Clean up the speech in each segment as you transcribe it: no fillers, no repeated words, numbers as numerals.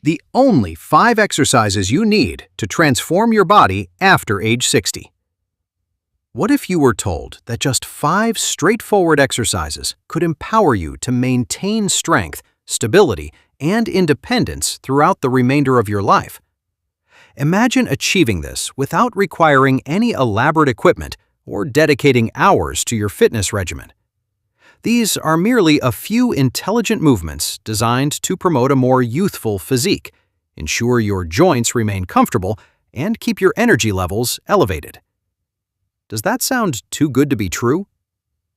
The only 5 exercises you need to transform your body after age 60. What if you were told that just 5 straightforward exercises could empower you to maintain strength, stability, and independence throughout the remainder of your life? Imagine achieving this without requiring any elaborate equipment or dedicating hours to your fitness regimen. These are merely a few intelligent movements designed to promote a more youthful physique, ensure your joints remain comfortable, and keep your energy levels elevated. Does that sound too good to be true?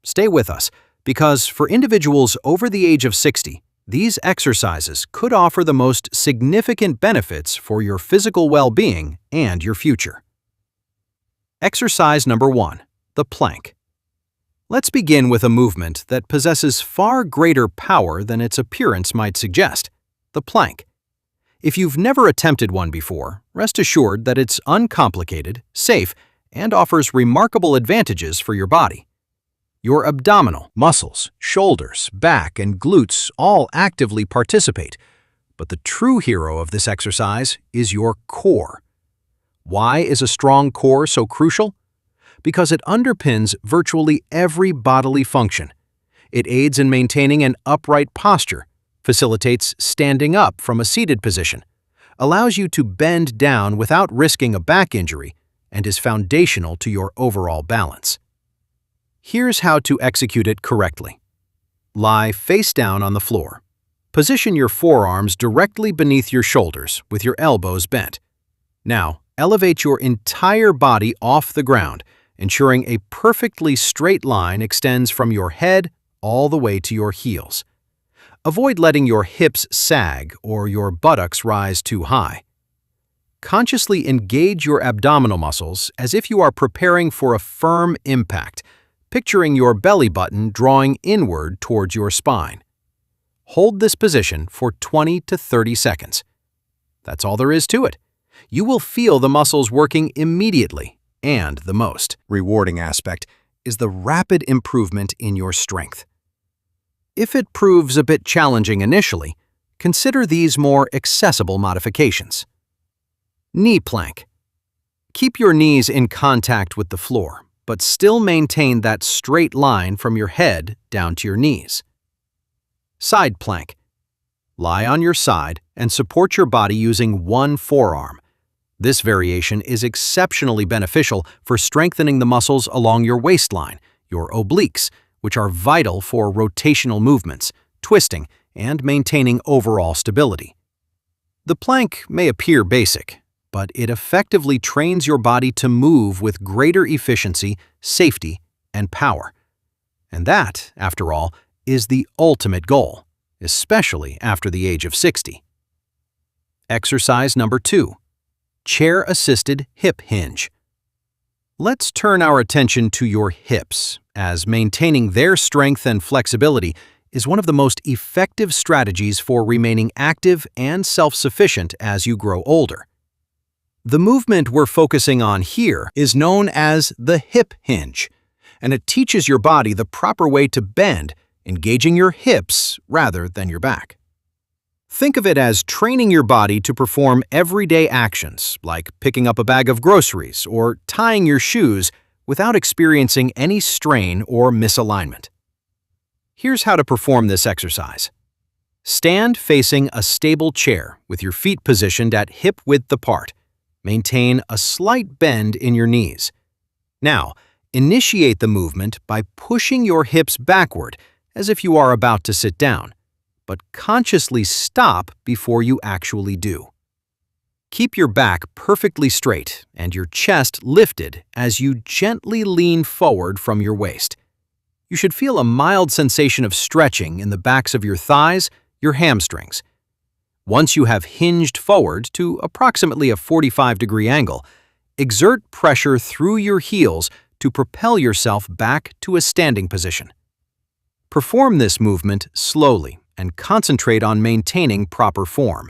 Stay with us, because for individuals over the age of 60, these exercises could offer the most significant benefits for your physical well-being and your future. Exercise number 1, the plank. Let's begin with a movement that possesses far greater power than its appearance might suggest, the plank. If you've never attempted one before, rest assured that it's uncomplicated, safe, and offers remarkable advantages for your body. Your abdominal, muscles, shoulders, back, and glutes all actively participate, but the true hero of this exercise is your core. Why is a strong core so crucial? Because it underpins virtually every bodily function. It aids in maintaining an upright posture, facilitates standing up from a seated position, allows you to bend down without risking a back injury, and is foundational to your overall balance. Here's how to execute it correctly. Lie face down on the floor. Position your forearms directly beneath your shoulders with your elbows bent. Now, elevate your entire body off the ground, ensuring a perfectly straight line extends from your head all the way to your heels. Avoid letting your hips sag or your buttocks rise too high. Consciously engage your abdominal muscles as if you are preparing for a firm impact, picturing your belly button drawing inward towards your spine. Hold this position for 20 to 30 seconds. That's all there is to it. You will feel the muscles working immediately. And the most rewarding aspect is the rapid improvement in your strength. If it proves a bit challenging initially, consider these more accessible modifications. Knee plank. Keep your knees in contact with the floor, but still maintain that straight line from your head down to your knees. Side plank. Lie on your side and support your body using one forearm. This variation is exceptionally beneficial for strengthening the muscles along your waistline, your obliques, which are vital for rotational movements, twisting, and maintaining overall stability. The plank may appear basic, but it effectively trains your body to move with greater efficiency, safety, and power. And that, after all, is the ultimate goal, especially after the age of 60. Exercise number 2. Chair-assisted hip hinge. Let's turn our attention to your hips, as maintaining their strength and flexibility is one of the most effective strategies for remaining active and self-sufficient as you grow older. The movement we're focusing on here is known as the hip hinge, and it teaches your body the proper way to bend, engaging your hips rather than your back. Think of it as training your body to perform everyday actions, like picking up a bag of groceries or tying your shoes, without experiencing any strain or misalignment. Here's how to perform this exercise. Stand facing a stable chair with your feet positioned at hip-width apart. Maintain a slight bend in your knees. Now, initiate the movement by pushing your hips backward as if you are about to sit down, but consciously stop before you actually do. Keep your back perfectly straight and your chest lifted as you gently lean forward from your waist. You should feel a mild sensation of stretching in the backs of your thighs, your hamstrings. Once you have hinged forward to approximately a 45-degree angle, exert pressure through your heels to propel yourself back to a standing position. Perform this movement slowly and concentrate on maintaining proper form.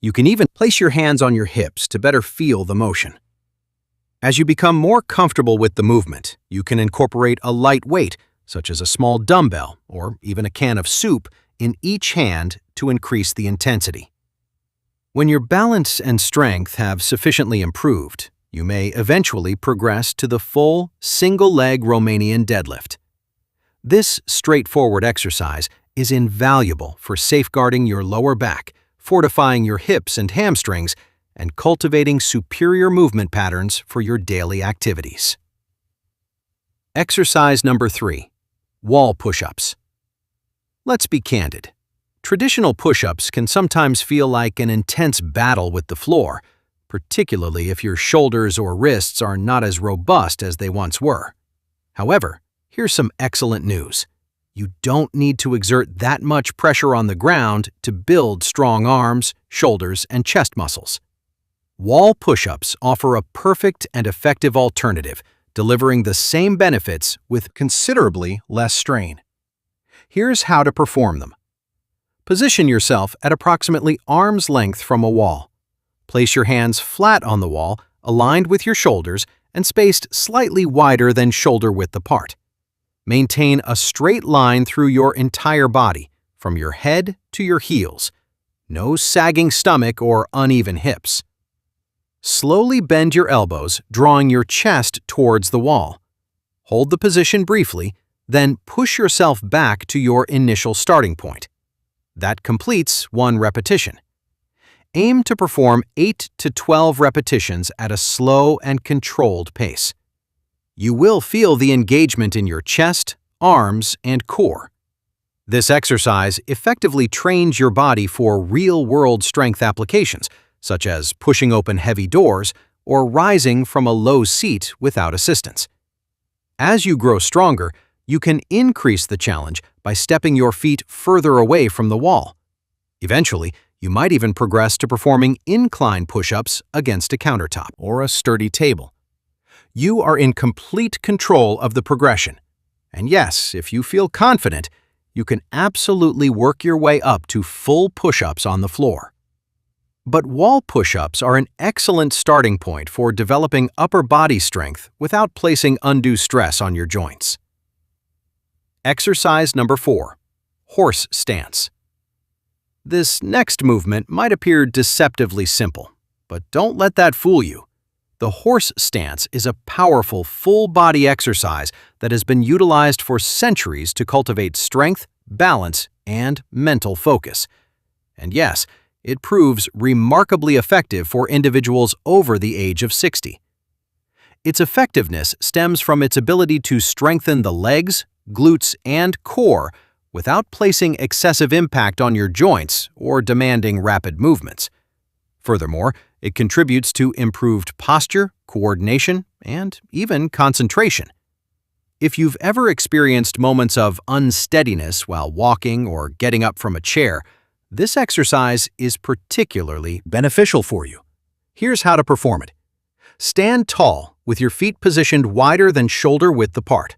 You can even place your hands on your hips to better feel the motion. As you become more comfortable with the movement, you can incorporate a light weight, such as a small dumbbell or even a can of soup, in each hand to increase the intensity. When your balance and strength have sufficiently improved, you may eventually progress to the full, single-leg Romanian deadlift. This straightforward exercise is invaluable for safeguarding your lower back, fortifying your hips and hamstrings, and cultivating superior movement patterns for your daily activities. Exercise number 3. Wall push-ups. Let's be candid. Traditional push-ups can sometimes feel like an intense battle with the floor, particularly if your shoulders or wrists are not as robust as they once were. However, here's some excellent news. You don't need to exert that much pressure on the ground to build strong arms, shoulders, and chest muscles. Wall push-ups offer a perfect and effective alternative, delivering the same benefits with considerably less strain. Here's how to perform them. Position yourself at approximately arm's length from a wall. Place your hands flat on the wall, aligned with your shoulders, and spaced slightly wider than shoulder width apart. Maintain a straight line through your entire body, from your head to your heels. No sagging stomach or uneven hips. Slowly bend your elbows, drawing your chest towards the wall. Hold the position briefly, then push yourself back to your initial starting point. That completes 1 repetition. Aim to perform 8 to 12 repetitions at a slow and controlled pace. You will feel the engagement in your chest, arms, and core. This exercise effectively trains your body for real-world strength applications, such as pushing open heavy doors or rising from a low seat without assistance. As you grow stronger, you can increase the challenge by stepping your feet further away from the wall. Eventually, you might even progress to performing incline push-ups against a countertop or a sturdy table. You are in complete control of the progression. And yes, if you feel confident, you can absolutely work your way up to full push-ups on the floor. But wall push-ups are an excellent starting point for developing upper body strength without placing undue stress on your joints. Exercise number 4. Horse stance. This next movement might appear deceptively simple, but don't let that fool you. The horse stance is a powerful full-body exercise that has been utilized for centuries to cultivate strength, balance, and mental focus. And yes, it proves remarkably effective for individuals over the age of 60. Its effectiveness stems from its ability to strengthen the legs, glutes, and core without placing excessive impact on your joints or demanding rapid movements. Furthermore, it contributes to improved posture, coordination, and even concentration. If you've ever experienced moments of unsteadiness while walking or getting up from a chair, this exercise is particularly beneficial for you. Here's how to perform it. Stand tall with your feet positioned wider than shoulder width apart.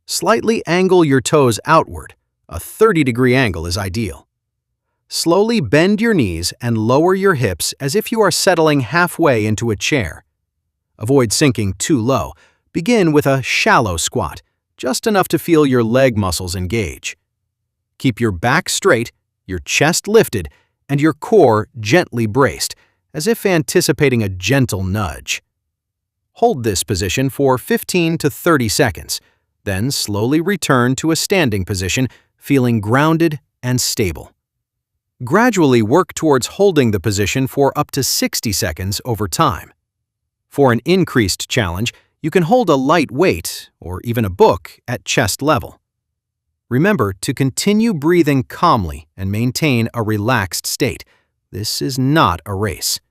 Slightly angle your toes outward. A 30-degree angle is ideal. Slowly bend your knees and lower your hips as if you are settling halfway into a chair. Avoid sinking too low. Begin with a shallow squat, just enough to feel your leg muscles engage. Keep your back straight, your chest lifted, and your core gently braced, as if anticipating a gentle nudge. Hold this position for 15 to 30 seconds, then slowly return to a standing position, feeling grounded and stable. Gradually work towards holding the position for up to 60 seconds over time. For an increased challenge, you can hold a light weight or even a book at chest level. Remember to continue breathing calmly and maintain a relaxed state. This is not a race.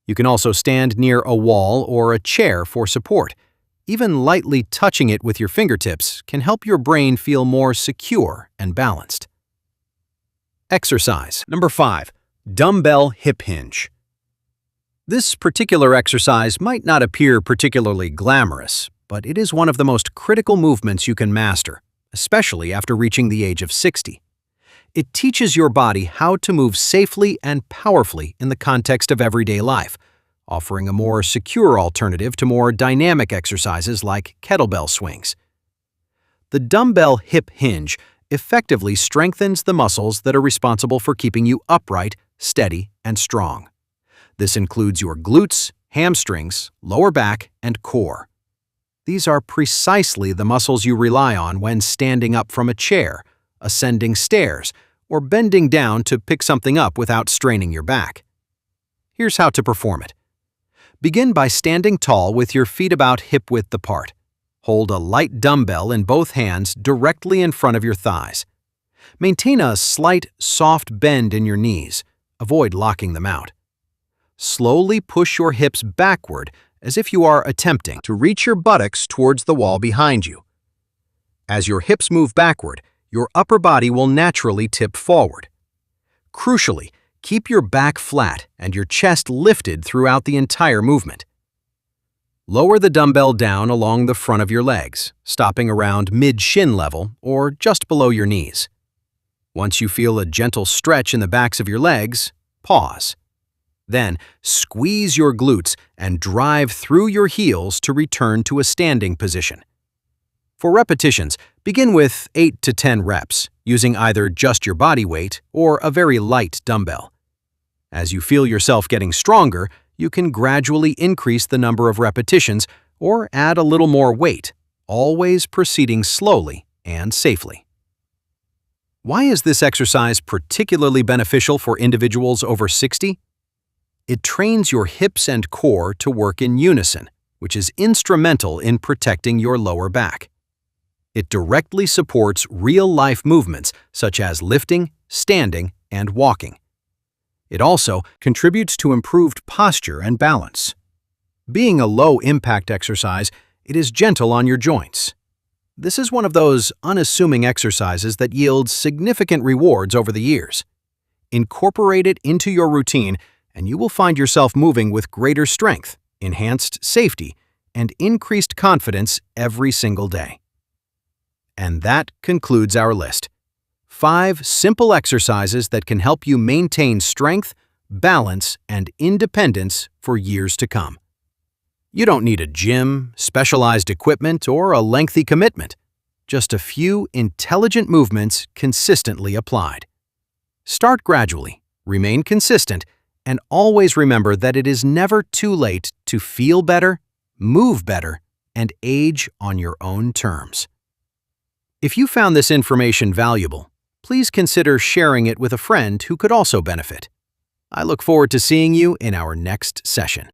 You can also stand near a wall or a chair for support. Even lightly touching it with your fingertips can help your brain feel more secure and balanced. Exercise number 5. Dumbbell hip hinge. This particular exercise might not appear particularly glamorous, but it is one of the most critical movements you can master, especially after reaching the age of 60. It teaches your body how to move safely and powerfully in the context of everyday life, offering a more secure alternative to more dynamic exercises like kettlebell swings. The dumbbell hip hinge effectively strengthens the muscles that are responsible for keeping you upright, steady, and strong. This includes your glutes, hamstrings, lower back, and core. These are precisely the muscles you rely on when standing up from a chair, ascending stairs, or bending down to pick something up without straining your back. Here's how to perform it. Begin by standing tall with your feet about hip-width apart. Hold a light dumbbell in both hands directly in front of your thighs. Maintain a slight, soft bend in your knees. Avoid locking them out. Slowly push your hips backward as if you are attempting to reach your buttocks towards the wall behind you. As your hips move backward, your upper body will naturally tip forward. Crucially, keep your back flat and your chest lifted throughout the entire movement. Lower the dumbbell down along the front of your legs, stopping around mid-shin level or just below your knees. Once you feel a gentle stretch in the backs of your legs, pause. Then, squeeze your glutes and drive through your heels to return to a standing position. For repetitions, begin with 8 to 10 reps, using either just your body weight or a very light dumbbell. As you feel yourself getting stronger, you can gradually increase the number of repetitions or add a little more weight, always proceeding slowly and safely. Why is this exercise particularly beneficial for individuals over 60? It trains your hips and core to work in unison, which is instrumental in protecting your lower back. It directly supports real-life movements such as lifting, standing, and walking. It also contributes to improved posture and balance. Being a low-impact exercise, it is gentle on your joints. This is one of those unassuming exercises that yields significant rewards over the years. Incorporate it into your routine, and you will find yourself moving with greater strength, enhanced safety, and increased confidence every single day. And that concludes our list. 5 simple exercises that can help you maintain strength, balance, and independence for years to come. You don't need a gym, specialized equipment, or a lengthy commitment. Just a few intelligent movements consistently applied. Start gradually, remain consistent, and always remember that it is never too late to feel better, move better, and age on your own terms. If you found this information valuable, please consider sharing it with a friend who could also benefit. I look forward to seeing you in our next session.